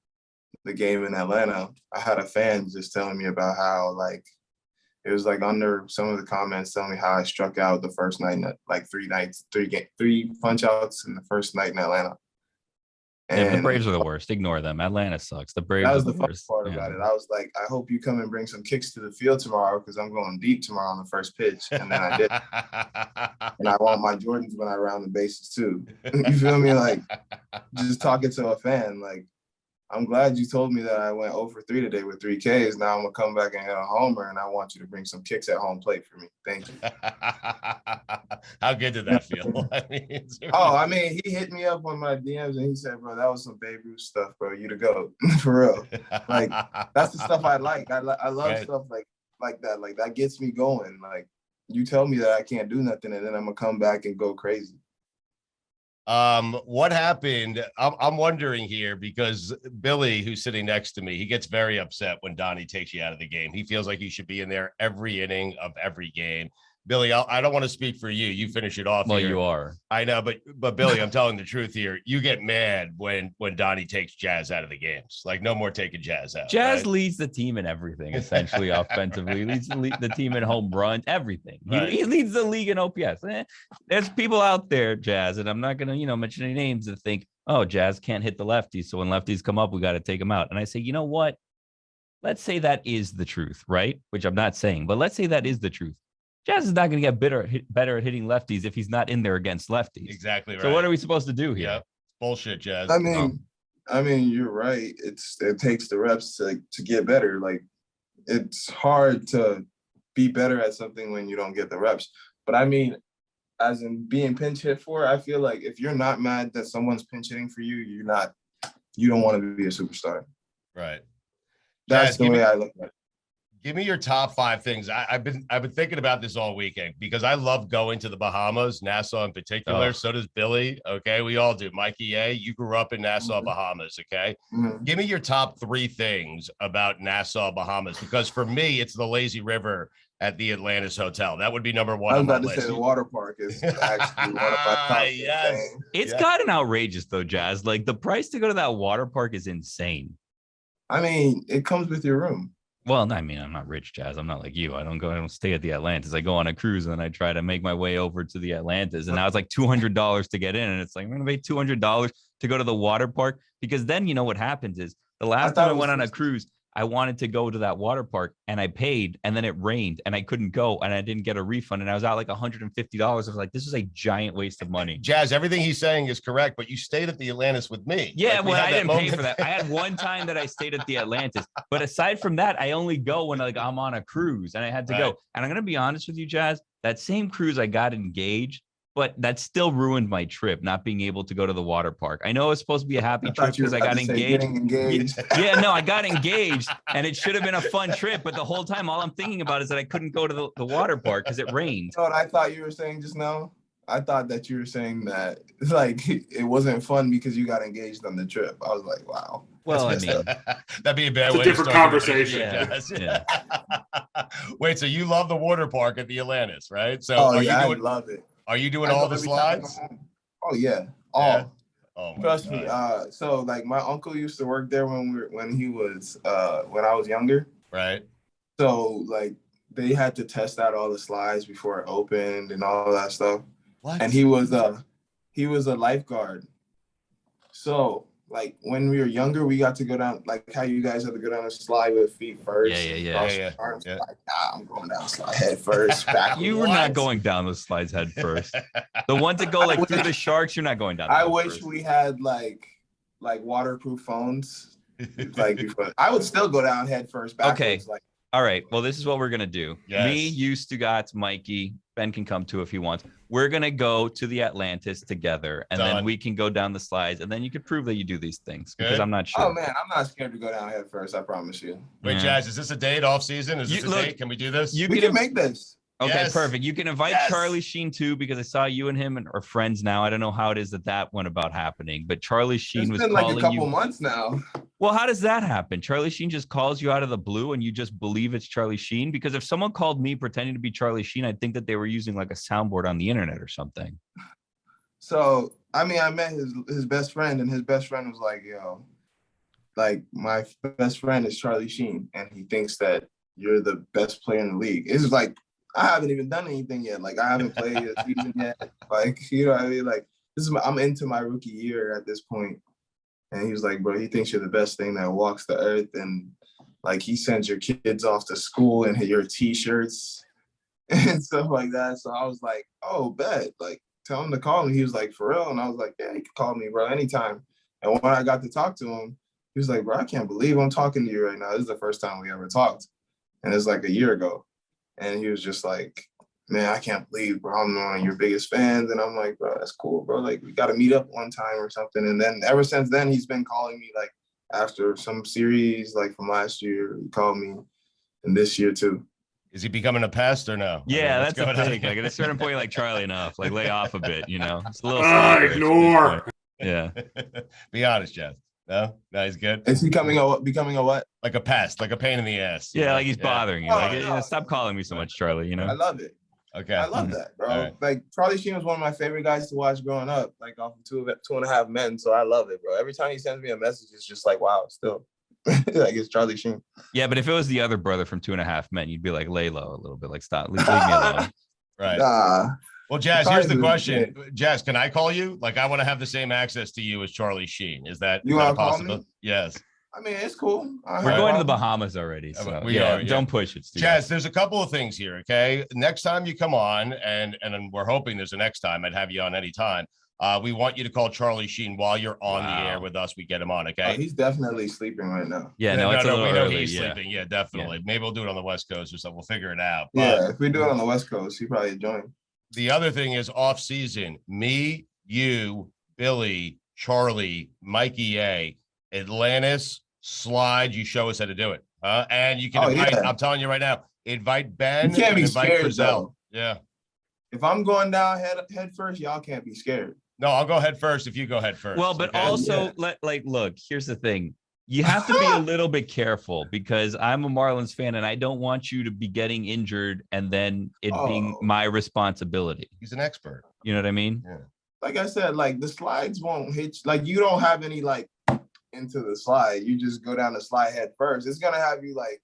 the game in Atlanta, I had a fan just telling me about how, like, it was like under some of the comments telling me how I struck out the first night, like three punch outs in the first night in Atlanta.
And the Braves are the worst. Ignore them. Atlanta sucks. The Braves
that was
are
the
the
fun
worst.
part about it. I was like, I hope you come and bring some kicks to the field tomorrow because I'm going deep tomorrow on the first pitch. And then I did. And I want my Jordans when I round the bases too. You feel me? Like, just talking to a fan, like, I'm glad you told me that I went 0 for 3 today with 3 Ks. Now I'm going to come back and hit a homer, and I want you to bring some kicks at home plate for me. Thank you.
How good did that feel?
I mean, he hit me up on my DMs, and he said, bro, that was some Babe Ruth stuff, bro. You to go. For real. Like, that's the stuff I like. I love stuff like that. Like, that gets me going. Like, you tell me that I can't do nothing, and then I'm going to come back and go crazy.
What happened? I'm wondering here because Billy, who's sitting next to me, he gets very upset when Donnie takes you out of the game. He feels like you should be in there every inning of every game. Billy, I don't want to speak for you. You finish it off.
Well,
here.
you are.
I know, but Billy, I'm telling the truth here. You get mad when Donnie takes Jazz out of the games. Like, no more taking Jazz out.
Jazz leads the team in everything, essentially, offensively. Leads the team in home runs, everything. He leads the league in OPS. There's people out there, Jazz, and I'm not going to, mention any names that think, oh, Jazz can't hit the lefties. So when lefties come up, we got to take them out. And I say, you know what? Let's say that is the truth, right? Which I'm not saying, but let's say that is the truth. Jazz is not going to get better at hitting lefties if he's not in there against lefties.
Exactly right.
So what are we supposed to do here?
Yeah. Bullshit, Jazz.
I mean, you're right. It takes the reps to get better. Like, it's hard to be better at something when you don't get the reps. But I mean, as in being pinch hit for, I feel like if you're not mad that someone's pinch hitting for you, you don't want to be a superstar.
Right.
That's the way I look at it.
Give me your top 5 things. I've been thinking about this all weekend because I love going to the Bahamas, Nassau in particular.
Oh.
So does Billy. Okay, we all do. Mikey A, you grew up in Nassau, Bahamas. Okay, give me your top 3 things about Nassau, Bahamas, because for me, it's the lazy river at the Atlantis Hotel. That would be number 1.
I was about to say the water park is actually one of my top
yes.
It's gotten outrageous though, Jazz. Like, the price to go to that water park is insane.
I mean, it comes with your room.
Well, I mean, I'm not rich, Jazz. I'm not like you. I don't stay at the Atlantis. I go on a cruise and then I try to make my way over to the Atlantis. And now it's like $200 to get in. And it's like, I'm going to pay $200 to go to the water park, because then you know what happens is the last time I went on a cruise, I wanted to go to that water park and I paid, and then it rained and I couldn't go and I didn't get a refund and I was out like $150. I was like, this is a giant waste of money.
Jazz, everything he's saying is correct, but you stayed at the Atlantis with me.
Yeah,
Like, we
well,
had
I didn't pay
moment.
for that. I had one time that I stayed at the Atlantis, but aside from that, I only go when like I'm on a cruise and I had to go. And I'm gonna be honest with you, Jazz, that same cruise I got engaged, but that still ruined my trip, not being able to go to the water park. I know it was supposed to be a happy trip because I got engaged. Yeah, no, I got engaged and it should have been a fun trip. But the whole time, all I'm thinking about is that I couldn't go to the water park because it rained.
You know what I thought you were saying just now? I thought that you were saying that like it wasn't fun because you got engaged on the trip. I was like, wow.
Well, I mean,
that'd be a bad
It's a
way.
different
to start the
conversation.
relationship,
Yeah,
Jazz. Wait, so you love the water park at the Atlantis, right? So
Oh
are
yeah,
you doing?
I love it.
Are you doing
I
all
love
the
every time I
slides?
go home. Oh yeah, all.
Yeah. Oh, my
Trust me.
God.
So like my uncle used to work there when I was younger.
Right.
So like they had to test out all the slides before it opened and all of that stuff.
What?
And he was a lifeguard. So like when we were younger, we got to go down like how you guys had to go down a slide with feet first.
Yeah.
cross
Yeah.
the arms.
Yeah.
Like, nah, I'm going down slide head first. Back.
you were
What?
not going down the slides head first. The ones that go like through the sharks, you're not going down.
I
those
wish
first.
we had like waterproof phones. Like before. I would still go down head first. Backwards,
Okay.
Like
All right. Well, this is what we're gonna do.
Yes.
Me, you, Stugotz, Mikey, Ben can come too if he wants. We're gonna go to the Atlantis together, and
Done.
then we can go down the slides, and then you could prove that you do these things because
Good.
I'm not sure.
oh man, I'm not scared to go down head first. I promise you.
Wait,
Yeah.
Jazz, is this a date off season? Is this
You-
a
look,
date? Can we do this?
You
We
can
can make this.
okay,
Yes.
perfect. You can invite
Yes.
Charlie Sheen too because I saw you and him and are friends now. I don't know how it is that went about happening, but Charlie Sheen
It's
was
been like a
calling
couple
you.
months now.
Well, how does that happen? Charlie Sheen just calls you out of the blue and you just believe it's Charlie Sheen? Because if someone called me pretending to be Charlie Sheen, I'd think that they were using like a soundboard on the internet or something.
So I mean, I met his best friend, and his best friend was like, "Yo, like my best friend is Charlie Sheen, and he thinks that you're the best player in the league." It's like I haven't even done anything yet. Like I haven't played a season yet. Like you know what I mean? Like I'm into my rookie year at this point. And he was like, bro, he thinks you're the best thing that walks the earth. And like he sends your kids off to school and your t-shirts and stuff like that. So I was like, oh, bet. Like tell him to call me. He was like, for real? And I was like, yeah, you can call me, bro, anytime. And when I got to talk to him, he was like, bro, I can't believe I'm talking to you right now. This is the first time we ever talked. And it's like a year ago. And he was just like, man, I can't believe, bro, I'm one of your biggest fans. And I'm like, bro, that's cool, bro. Like, we got to meet up one time or something. And then ever since then, he's been calling me, like, after some series, like, from last year. He called me, and this year, too.
Is he becoming a pest or no?
Yeah,
what's
that's a
going on
thing.
here?
Like at a certain point, like Charlie enough, like lay off a bit, you know. It's a little stalkerish at this
Ignore.
point. Yeah.
Be honest, Jeff. No, he's good.
Is he becoming a what?
Like a pest, like a pain in the ass.
Yeah, like he's bothering you.
Oh,
Like,
no.
stop calling me so much, Charlie, you
I
know.
love it.
Okay.
I love that, bro.
All right.
Like, Charlie Sheen was one of my favorite guys to watch growing up, like, off of Two and a Half Men. So I love it, bro. Every time he sends me a message, it's just like, wow, still. Like, it's Charlie Sheen.
Yeah, but if it was the other brother from 2.5 Men, you'd be like, lay low a little bit, like stop, leave me alone.
Right.
Nah.
Well, Jazz, here's the
Probably
question. Jazz, can I call you? Like, I want to have the same access to you as Charlie Sheen. Is that
You
is that
wanna call
possible?
me?
Yes.
I mean, it's cool.
We're going to the Bahamas already, so
We
yeah,
are, yeah.
don't push it. Steve.
Jazz, there's a couple of things here. Okay. Next time you come on, and then we're hoping there's a next time. I'd have you on anytime. We want you to call Charlie Sheen while you're on the
Wow.
air with us. We get him on.
Oh,
Okay.
he's definitely sleeping right now.
Yeah, no, it's a little
we know
early.
he's
Yeah.
sleeping. Yeah, definitely. Maybe we'll do it on the West Coast or something. We'll figure it out. But
Yeah, if we do it on the West Coast, he probably join.
the other thing is off season. Me, you, Billy, Charlie, Mikey A, Atlantis, slide. You show us how to do it. And you can
Oh,
invite,
yeah.
I'm telling you right now, invite Ben.
You can't
and
be
invite
scared,
Frizzell.
though.
Yeah.
If I'm going down head first, y'all can't be scared.
No, I'll go head first if you go head first.
Well, but
okay?
also, look, here's the thing. You have to be a little bit careful because I'm a Marlins fan and I don't want you to be getting injured and then it being
Oh.
my responsibility.
He's an expert.
You know what I mean?
Like I said, like the slides won't hit you. Like you don't have any like into the slide. You just go down the slide head first. It's gonna have you like,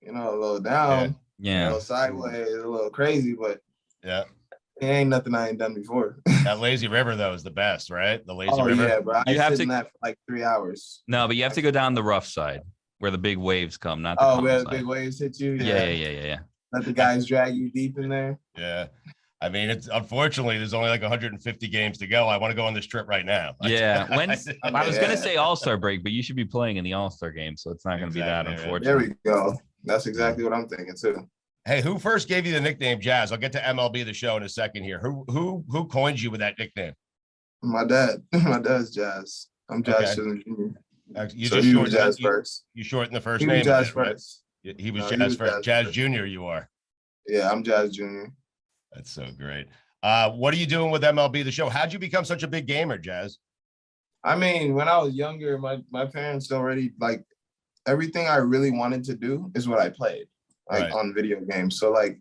you know, a little down, a
Yeah.
little sideways, a little crazy, but
Yeah.
it ain't nothing I ain't done before.
That lazy river, though, is the best, right? The lazy
Oh
river.
yeah, bro. I
You have
sit
to-
in that for like 3 hours.
No, but you have to go down the rough side where the big waves come, not the
Oh,
calm
where the
side.
big waves hit you?
Yeah.
Let the guys drag you deep in there.
Yeah. I mean, it's unfortunately there's only like 150 games to go. I want to go on this trip right now.
Yeah. When's I was gonna
Yeah.
say All-Star break, but you should be playing in the All-Star game, so it's not gonna be that,
Exactly, right.
There
unfortunately.
we go. That's exactly what I'm thinking too.
Hey, who first gave you the nickname Jazz? I'll get to MLB The Show in a second here. Who coined you with that nickname?
My dad. My dad's Jazz. I'm Jazz
Okay.
Chisholm Jr.
You
So
just
he was
shortened
Jazz first.
you shortened the first
He
name.
was
of
Jazz
it, right?
first.
He was
No,
Jazz
he was
first.
Jazz
Jazz
first.
Junior. You are.
Yeah, I'm Jazz Jr.
That's so great. What are you doing with MLB The Show? How'd you become such a big gamer, Jazz?
I mean, when I was younger, my parents already like everything I really wanted to do is what I played, like
Right.
on video games. So like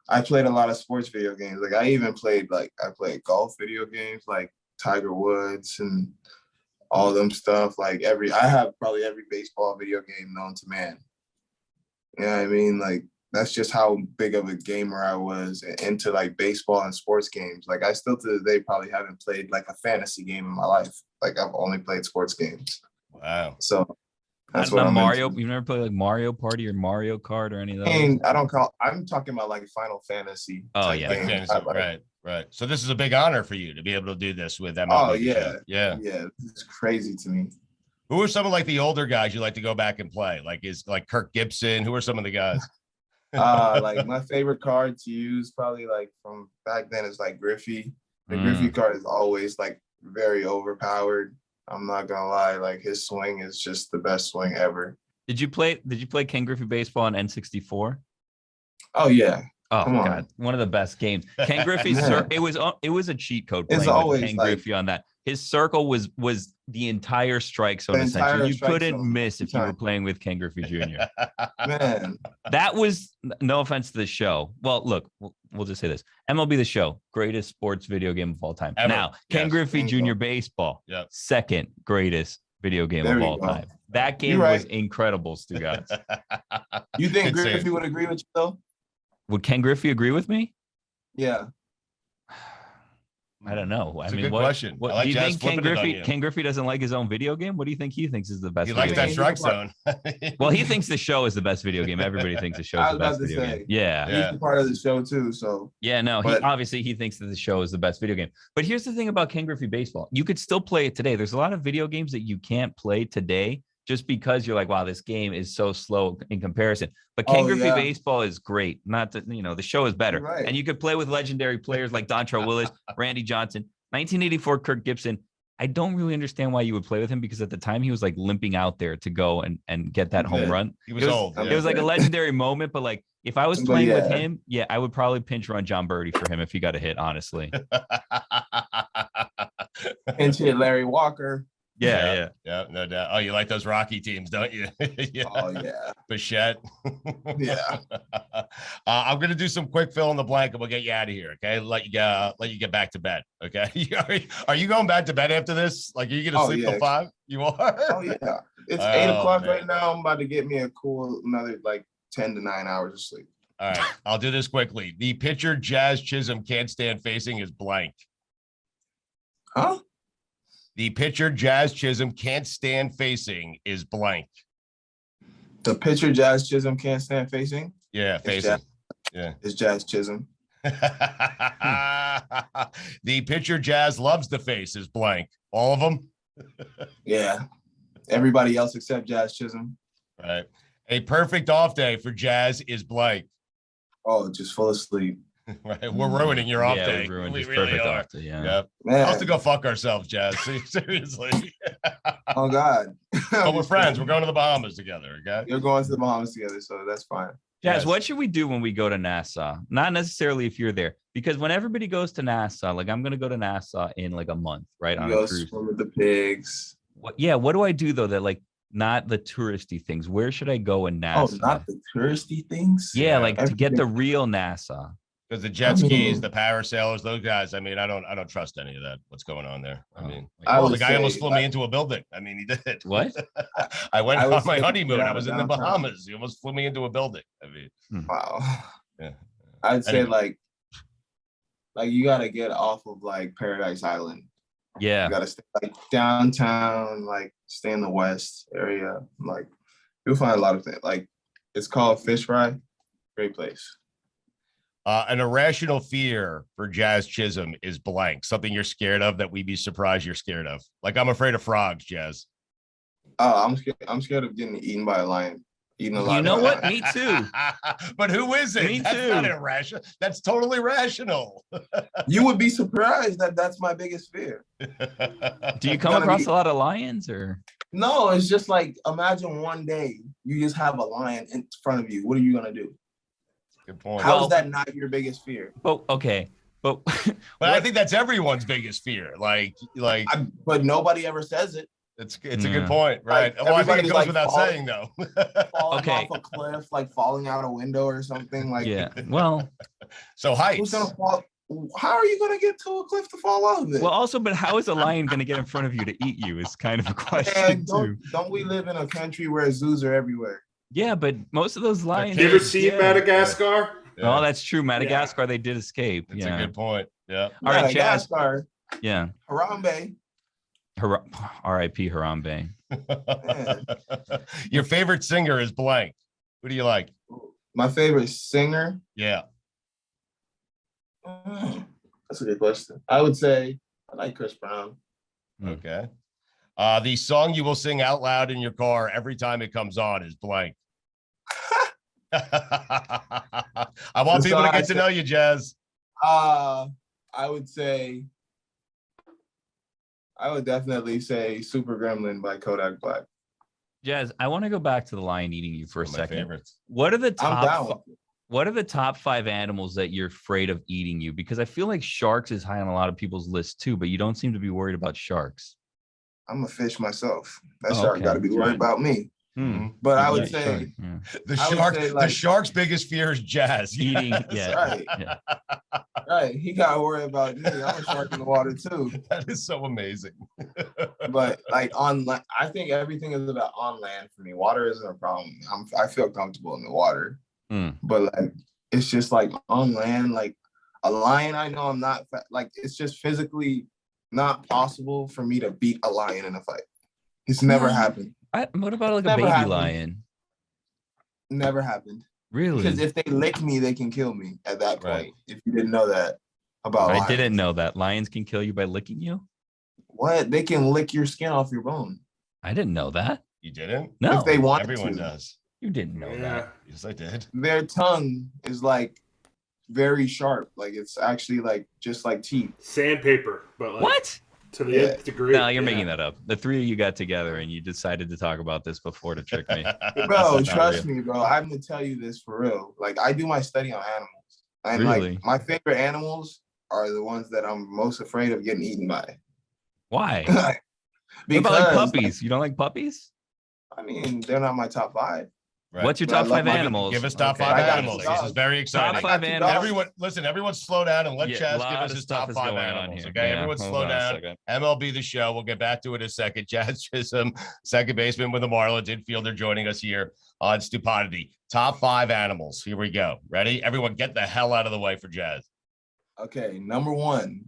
I played a lot of sports video games. Like I even played I played golf video games like Tiger Woods and all them stuff. Like I have probably every baseball video game known to man. You know what I mean? Like that's just how big of a gamer I was into like baseball and sports games. Like I still to this day probably haven't played like a fantasy game in my life. Like I've only played sports games.
Wow.
So that's
Not
what I'm
Mario.
into.
You've never played like Mario Party or Mario Kart or any of those?
And I'm talking about like Final Fantasy.
Oh,
type
yeah.
Like
games.
fantasy,
Like-
right, right. So this is a big honor for you to be able to do this with MLB.
Oh,
The
yeah.
Show. Yeah.
Yeah, it's crazy to me.
Who are some of like the older guys you like to go back and play? Like is like Kirk Gibson? Who are some of the guys?
Like my favorite card to use probably like from back then is like Griffey. The Griffey card is always like very overpowered. I'm not gonna lie, like his swing is just the best swing ever.
Did you play Ken Griffey baseball on N64?
Oh yeah.
Oh
Come on.
God, one of the best games. Ken Griffey's
Yeah.
it was a cheat code
It's
playing with
always
Ken
like-
Griffey on that. His circle was the entire strike zone
The
essentially.
entire
You
strike
couldn't
zone.
miss if you were
Time.
playing with Ken Griffey Jr.
Man.
That was no offense to the show. Well, look, we'll just say this: MLB The Show, greatest sports video game of all time.
Ever.
Now, Ken
Yes.
Griffey
Bingo.
Jr. baseball,
Yep.
second greatest video game
There
of
we
all
go.
time. That game
You're
was
right.
incredible, Stugotz.
You think
Good save.
Griffey would agree with you though?
Would Ken Griffey agree with me?
Yeah.
I don't know.
It's
I
a
mean,
good
what,
question.
what
I like
do you
Jazz
think Ken
flipping it on
Griffey?
you.
Ken Griffey doesn't like his own video game. What do you think he thinks is the best?
He
video
likes that
game?
strike zone.
Well, he thinks the show is the best video game. Everybody thinks the show
I
is the
was about
best
to
video
say.
game. Yeah.
Yeah.
He's a part of the show too. So
No,
But-
he thinks that the show is the best video game. But here's the thing about Ken Griffey baseball. You could still play it today. There's a lot of video games that you can't play today just because you're like, wow, this game is so slow in comparison. But Ken
Oh,
Griffey
yeah.
baseball is great. Not that, the show is better.
You're right.
And you could play with legendary players like Dontrell Willis, Randy Johnson, 1984 Kirk Gibson. I don't really understand why you would play with him because at the time he was like limping out there to go and get that home
Yeah.
run.
He was
It was-
old.
It was like a legendary moment, but like if I was
But
playing with
yeah.
him, I would probably pinch run John Birdie for him if he got a hit, honestly.
and shit, Larry Walker.
Yeah.
Yeah, no doubt. Oh, you like those Rocky teams, don't you? Yeah.
Oh yeah.
Bichette.
Yeah.
I'm gonna do some quick fill in the blank, and we'll get you out of here. Okay, let you get back to bed. Okay, are you going back to bed after this? Like, are you gonna
Oh,
sleep
yeah.
till 5? You are.
Oh yeah. It's
Oh,
8 o'clock
man.
right now. I'm about to get me a cool another like 10 to 9 hours of sleep.
All right, I'll do this quickly. The pitcher Jazz Chisholm can't stand facing is blank.
Huh?
The pitcher Jazz Chisholm can't stand facing is blank.
The pitcher Jazz Chisholm can't stand facing
Yeah,
It's
facing.
Jazz.
Yeah.
is Jazz Chisholm.
The pitcher Jazz loves to face is blank. All of them.
Yeah. Everybody else except Jazz Chisholm.
Right. A perfect off day for Jazz is blank.
Oh, just full of sleep.
Right. We're ruining your off
Yeah,
day.
we ruined
We
his
really
perfect
are.
off day, yeah.
Yep.
Man.
I'll have to go fuck ourselves, Jazz. Seriously.
Oh God.
But we're friends. We're going to the Bahamas together. Okay.
You're going to the Bahamas together, so that's fine.
Jazz,
Yes.
what should we do when we go to Nassau? Not necessarily if you're there, because when everybody goes to Nassau, like I'm going to go to Nassau in like a month, right?
You
On
go
a cruise.
swim with the pigs.
What do I do though? That like not the touristy things. Where should I go in
Oh,
Nassau?
not the touristy things.
Yeah, like to get the
Everything.
real Nassau.
Because the jet
I
skis,
mean-
the parasailers, those guys. I mean, I don't trust any of that. What's going on there? I
Oh,
mean,
I
well, the
would
guy almost
say,
flew me into a building. I mean, he did.
What?
I went
I would
on my
say
honeymoon.
get
I
out
was
of
in the
downtown.
Bahamas. He almost flew me into a building. I mean,
Wow.
Yeah.
I'd say
Anyway.
like you gotta get off of like Paradise Island.
Yeah.
You gotta stay like downtown, like stay in the west area. Like You'll find a lot of things. Like it's called Fish Fry. Great place.
An irrational fear for Jazz Chisholm is blank. Something you're scared of that we'd be surprised you're scared of. Like I'm afraid of frogs, Jazz.
Oh, I'm scared of getting eaten by a lion. Eating a lot.
You know what? Me too.
But who is it?
Me
That's
too.
not irrational. That's totally rational.
You would be surprised that that's my biggest fear.
Do you come
Gonna
across
be-
a lot of lions or?
No, it's just like imagine one day you just have a lion in front of you. What are you gonna do?
Good point.
How
Well-
is that not your biggest fear?
Oh, okay. But
But I think that's everyone's biggest fear.
But nobody ever says it.
It's a
Yeah.
good point, right?
Like,
Well, I think it
everybody's,
goes
like,
without
falling-
saying though.
Falling
Okay.
off a cliff, like falling out a window or something. Like,
yeah. Well,
So
who's
heights.
gonna fall? How are you gonna get to a cliff to fall off of it?
well, also, but how is a lion going to get in front of you to eat you is kind of a question
and
too.
don't we live in a country where zoos are everywhere?
Yeah, but most of those lions.
You ever seen
yeah.
Madagascar?
Yeah,
Oh, that's true. Madagascar, they did escape.
that's
Yeah.
a good point. Yeah.
All right, Jazz.
Madagascar,
Yeah.
Harambe.
R.I.P. Harambe.
Your favorite singer is blank. Who do you like?
My favorite singer.
Yeah.
That's a good question. I would say I like Chris Brown.
Okay. The song you will sing out loud in your car every time it comes on is blank. I want
The
people to
song I
get to know you, Jazz.
I would definitely say Super Gremlin by Kodak Black.
Jazz, I want to go back to the lion eating you for a
One of my
second.
favorites.
What are the
I'm down.
top? What are the top 5 animals that you're afraid of eating you? Because I feel like sharks is high on a lot of people's list too, but you don't seem to be worried about sharks.
I'm a fish myself. That
Oh,
shark
okay.
got to be worried about me.
Hmm.
But I
Yeah,
would
shark,
say
yeah.
The
I would
shark,
say,
the
like-
shark's biggest fear is Jazz.
Eating,
Yes.
yeah,
right.
yeah.
Right, he got to worry about me. I'm a shark in the water too.
That is so amazing.
But like on land, I think everything is about on land for me. Water isn't a problem. I feel comfortable in the water.
Hmm.
But like it's just like on land, like a lion. I know I'm not like it's just physically not possible for me to beat a lion in a fight. It's never happened.
What about like a
Never
baby
happened.
lion?
Never happened.
Really?
Because if they lick me, they can kill me at that point.
Right.
If you didn't know that about
I
lions.
didn't know that lions can kill you by licking you.
What? They can lick your skin off your bone.
I didn't know that.
You didn't?
No,
If they want
Everyone
to.
does.
you didn't know
Yeah.
that.
Yes, I did.
Their tongue is like very sharp. Like it's actually like just like teeth.
Sandpaper, but like
What?
to the
Yeah.
nth degree.
No, you're
Yeah.
making that up. The 3 of you got together and you decided to talk about this before to trick me.
Bro,
not
trust me, bro. I'm gonna tell you this for real. Like I do my study on animals. And
Really?
like my favorite animals are the ones that I'm most afraid of getting eaten by.
Why? What
Because
about like puppies? You don't like puppies?
I mean, they're not my top 5.
Right.
What's your
But I
top
love
5
my-
animals?
Give us top
Okay.
5
I got
animals.
two
This is
dogs.
very
Top
exciting.
5
two
animals.
dogs.
Everyone slow down and let
Yeah,
Chaz
lot
give us
of
his
stuff
top
is
5
going on
animals.
here.
Okay,
Yeah,
everyone
hold
slow
on a
down.
second.
MLB The Show. We'll get back to it in a second. Jazz Chisholm, second baseman with the Marlins, infielder, joining us here on STUpodity. Top 5 animals. Here we go. Ready? Everyone get the hell out of the way for Jazz.
Okay, number 1,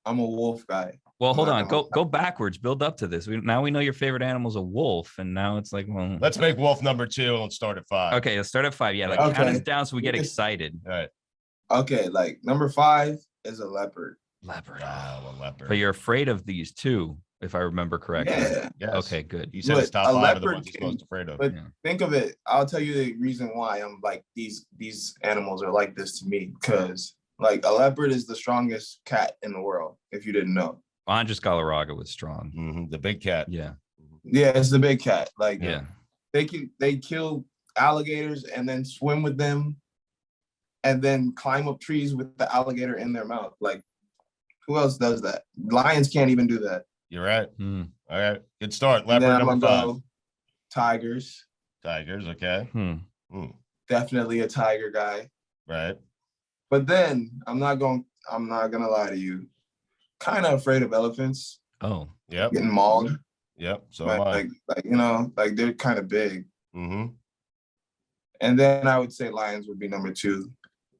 I'm a wolf guy.
Well,
I'm
hold
not
on.
gonna-
Go backwards. Build up to this. Now we know your favorite animal's a wolf, and now it's like, well,
Let's make Wolf number 2 and let's start at 5.
okay. Let's start at 5. Yeah, like
Okay.
count us down so we get
Yes.
excited.
All right.
Okay, like number 5 is a leopard.
Leopard.
Wow, a leopard.
But you're afraid of these 2, if I remember correctly.
Yeah.
Yes.
Okay, good.
He said his
Look,
top
a
5 are the
leopard
ones he's
can-
most afraid of.
But
Yeah.
think of it. I'll tell you the reason why I'm like these animals are like this to me. Because like a leopard is the strongest cat in the world, if you didn't know.
Andres Galarraga was strong.
Mhm, the big cat.
Yeah.
Yeah, it's the big cat. Like
Yeah.
they kill alligators and then swim with them and then climb up trees with the alligator in their mouth. Like who else does that? Lions can't even do that.
You're right.
Hmm.
All right. Good start.
And
Leopard
then I'm
number
gonna
5.
go tigers.
Tigers. Okay.
Hmm.
Mm,
Definitely a tiger guy.
right.
But then I'm not gonna lie to you. Kind of afraid of elephants
Oh.
Yep.
getting mauled.
Yep. So am I.
Like you know, like they're kind of big.
Mm-hmm.
And then I would say lions would be number 2,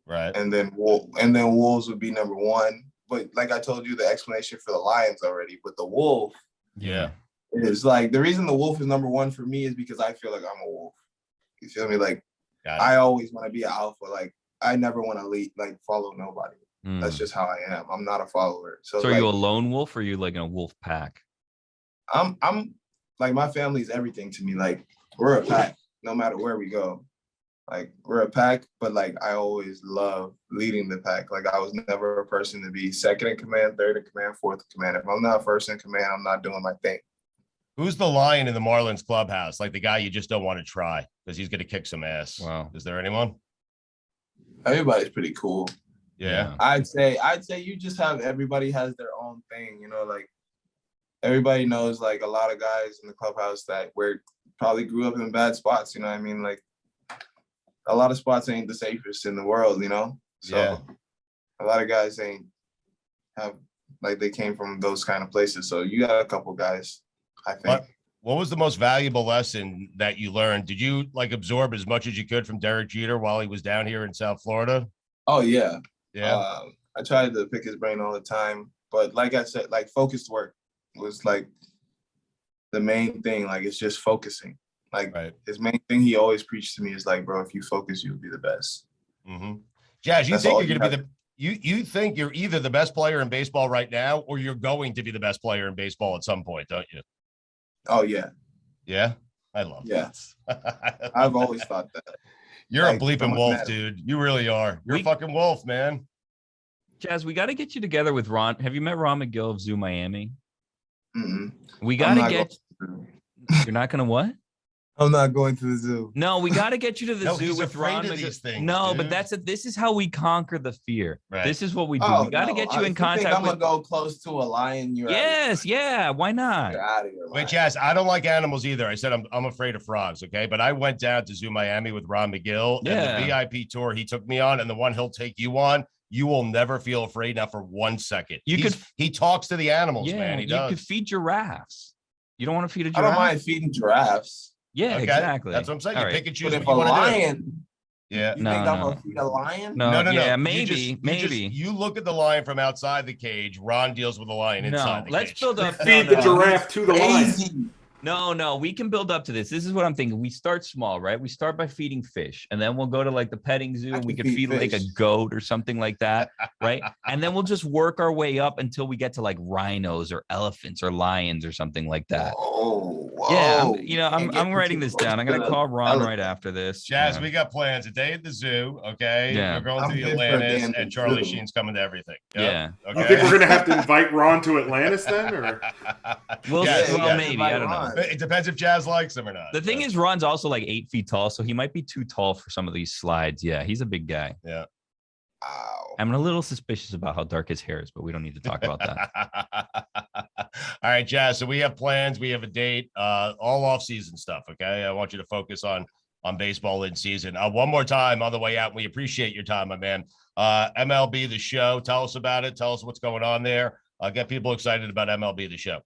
Right.
and then wolves would be number 1. But like I told you, the explanation for the lions already. But the wolf
Yeah.
It's like the reason the wolf is number one for me is because I feel like I'm a wolf. You feel me? Like I always want to be an alpha. Like I never want to lead, like follow nobody. That's just how I am. I'm not a follower. So
are
like,
you a lone wolf or are you like in a wolf pack?
I'm like my family is everything to me. Like we're a pack, no matter where we go. Like we're a pack, but like I always love leading the pack. Like I was never a person to be second in command, third in command, fourth in command. If I'm not first in command, I'm not doing my thing.
Who's the lion in the Marlins clubhouse? Like the guy you just don't want to try because he's going to kick some ass.
Wow.
Is there anyone?
Everybody's pretty cool.
Yeah.
I'd say you just have everybody has their own thing, you know, like everybody knows like a lot of guys in the clubhouse that probably grew up in bad spots, you know what I mean? Like a lot of spots ain't the safest in the world, you know? So a lot of guys they came from those kind of places. So you got a couple guys, I think.
What was the most valuable lesson that you learned? Did you like absorb as much as you could from Derek Jeter while he was down here in South Florida?
Oh yeah.
Yeah.
I tried to pick his brain all the time, but like I said, like focused work was like the main thing. Like it's just focusing. Like his main thing he always preached to me is like, bro, if you focus, you'll be the best.
Mm-hmm. Jazz, you think you're going to be you think you're either the best player in baseball right now or you're going to be the best player in baseball at some point, don't you?
Oh yeah.
Yeah. I love
that. I've always thought that.
You're like, a bleeping wolf, dude. You really are. You're a fucking wolf, man.
Jazz, we got to get you together with Ron. Have you met Ron McGill of Zoo Miami?
Mm-mm.
We got to get. You're not going to what?
I'm not going to the zoo.
No, we got to get you to the zoo with Ron.
These things,
no,
dude.
But this is how we conquer the fear.
Right.
This is what we do. We got to get you in contact.
I'm gonna go close to a lion.
Yeah. Why not?
You're out of here.
Wait, Jazz, I don't like animals either. I said I'm afraid of frogs. Okay, but I went down to Zoo Miami with Ron McGill and the VIP tour he took me on, and the one he'll take you on. You will never feel afraid now for 1 second. He talks to the animals, man. He does.
You could feed giraffes. You don't want to feed a giraffe?
I don't mind feeding giraffes.
Yeah, exactly.
That's what I'm saying. You pick and choose
what
you want to
do.
Yeah.
You think I'm gonna feed a lion?
No. Yeah,
maybe. You look at the lion from outside the cage. Ron deals with the lion inside the cage.
Let's build up.
Feed the giraffe to the lion.
No, we can build up to this. This is what I'm thinking. We start small, right? We start by feeding fish, and then we'll go to like the petting zoo, and we could feed like a goat or something like that, right? And then we'll just work our way up until we get to like rhinos or elephants or lions or something like that.
Oh,
yeah. I'm writing this down. I'm gonna call Ron right after this.
Jazz, we got plans. A day at the zoo. Okay. Yeah. We're going to the Atlantis, and Charlie Sheen's coming to everything. Yep.
Yeah.
Okay.
You think we're gonna have to invite Ron to Atlantis then, or?
Well, maybe. I don't know.
It depends if Jazz likes him or not.
The thing is, Ron's also like 8 feet tall, so he might be too tall for some of these slides. Yeah, he's a big guy.
Yeah.
Wow.
I'm a little suspicious about how dark his hair is, but we don't need to talk about that.
All right, Jazz. So we have plans. We have a date. All off-season stuff. Okay. I want you to focus on baseball in season. One more time on the way out. We appreciate your time, my man. MLB The Show. Tell us about it. Tell us what's going on there. Get people excited about MLB The Show.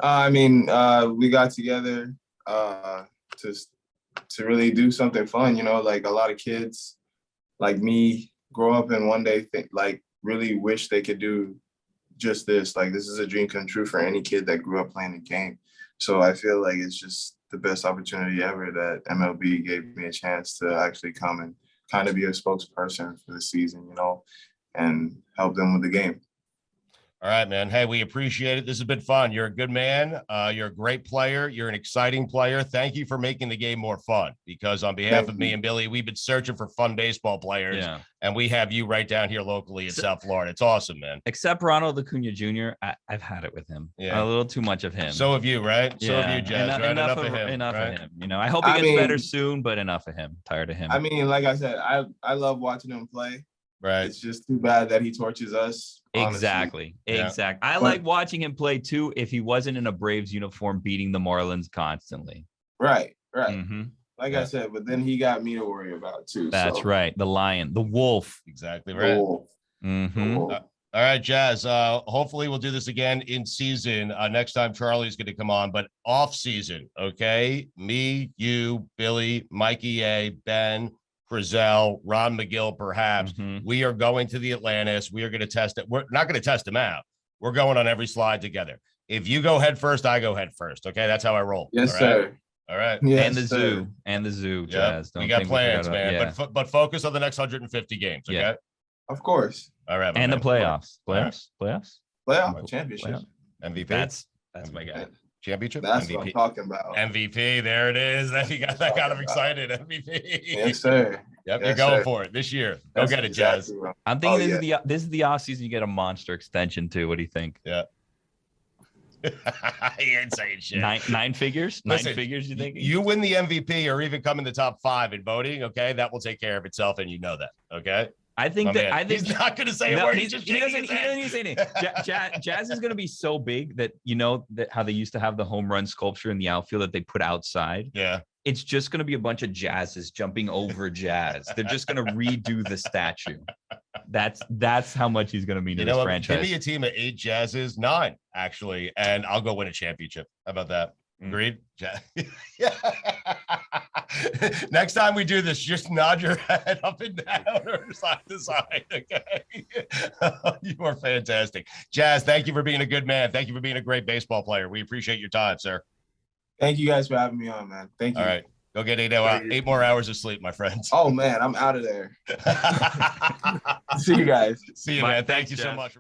We got together to really do something fun, you know, like a lot of kids like me grow up and one day really wish they could do just this. Like this is a dream come true for any kid that grew up playing the game. So I feel like it's just the best opportunity ever that MLB gave me a chance to actually come and kind of be a spokesperson for the season, you know, and help them with the game.
All right, man. Hey, we appreciate it. This has been fun. You're a good man. You're a great player. You're an exciting player. Thank you for making the game more fun, because on behalf of me and Billy, we've been searching for fun baseball players, and we have you right down here locally in South Florida. It's awesome, man.
Except Ronald Acuna Jr., I've had it with him. Yeah. A little too much of him.
So have you, right? So have you, Jazz. Enough of him.
Enough of him. You know, I hope he gets better soon, but enough of him. Tired of him.
I mean, like I said, I love watching him play.
Right.
It's just too bad that he torches us.
Exactly.
Yeah.
Exactly. I like watching him play too if he wasn't in a Braves uniform beating the Marlins constantly.
Right. Mm-hmm. Like I said, but then he got me to worry about too.
That's right. The lion, the wolf.
Exactly right.
The wolf.
Mm-hmm.
All right, Jazz. Hopefully we'll do this again in season. Next time Charlie's going to come on, but off season. Okay. Me, you, Billy, Mikey A, Ben, Frizzell, Ron McGill, perhaps. We are going to the Atlantis. We are going to test it. We're not going to test them out. We're going on every slide together. If you go head first, I go head first. Okay, that's how I roll.
Yes,
all right?
sir.
All right.
Yes,
and the
sir.
zoo. And the zoo,
Yep.
Jazz.
We
Don't
got
think
plans,
forgot
man.
about- yeah.
But focus on the next 150 games. Okay.
Yeah.
Of course.
All right. my
And the
man.
playoffs.
All right.
Playoffs.
Playoff championship.
Playoff.
MVP.
That's my guy.
Championship.
That's
MVP.
what I'm talking about.
MVP. There it is. You got that kind of excited. MVP.
Yes, sir.
Yep.
Yes,
You're going
sir.
for it this year. Go
That's
get it, Jazz.
exactly what
I'm thinking
Oh,
this is the off season. You get a monster extension too. What do you think?
Yeah. He ain't saying shit.
Nine figures?
Listen,
9 figures, you think?
You win the MVP or even come in the top 5 in voting. Okay. That will take care of itself. And you know that. Okay.
I think
My
that
man.
I think
He's not going to say a
no,
word.
he
He's just
doesn't
shaking his head.
even say anything. Jazz is going to be so big that that how they used to have the home run sculpture in the outfield that they put outside.
Yeah.
It's just going to be a bunch of Jazzes jumping over Jazz. They're just going to redo the statue. That's how much he's going to mean to
You
this
know what?
franchise.
Give me a team of 8 Jazzes, 9 actually, and I'll go win a championship. How about that? Agreed? Yeah. Next time we do this, just nod your head up and down or side to side. Okay. You are fantastic. Jazz, thank you for being a good man. Thank you for being a great baseball player. We appreciate your time, sir.
Thank you guys for having me on, man. Thank you.
All right. Go get 8 more hours of sleep, my friends.
Oh man, I'm out of there. See you guys.
See you,
Bye.
man. Thank
Thanks,
you so
Jazz.
much.